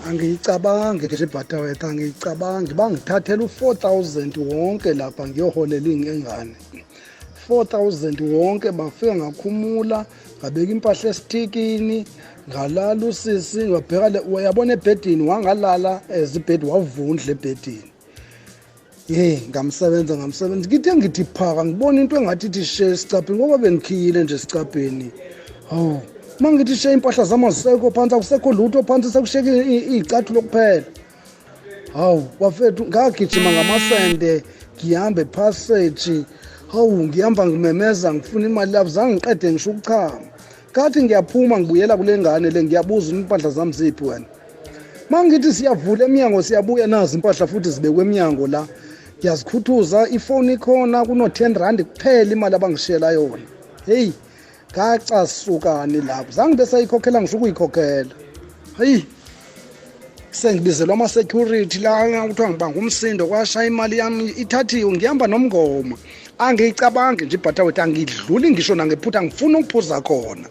Angiyicabangi nje butterworth, angiyicabangi. Bangithathela u-R4000 wonke lapha ngiyoholela ingane. 4,000 wonke bafika ngakhumula, ngabeka impahla esitikini, ngalala usisi, ngabheka le uyabona ebhedini wangalala ezibhedi wavundla ebhedini. Ngamsebenza. Ngithi phaka ngibona into engathi ithi she esicapheni ngoba bengikhiyile nje esicapheni. Hawu, mangithi she impahla zami azisekho phansi, akusekho lutho phansi, sekusheke izicathulo kuphela. Hawu, wafethu ngagijima ngamasende, ngihambe passage. Hawu, ngihamba ngimemeza ngifuna imali lapho, zange ngiqede ngisho ukuchama. Kathi ngiyaphuma ngibuyela kule ngane le, ngiyabuza impahla zami ziphi wena. Mangithi siyavula eminyango siyabuya nazi impahla futhi zibekwe eminyango la. Ngiyazikhuthuza, ifoni ikhona, kuno R10 kuphela imali abangishela yona. Hey, ngacasukani lapho, zange bese ayikhokhela ngisho ukuyikhokhela. Hey, sengibizelwa ama-security la kuthiwa ngibanga umsindo, kwashaya imali yami ithathiwe, ngihamba nomngoma. Angiyicabangi nje butterworth, angidluli ngisho nangephutha, ngifuna ukuphuza khona.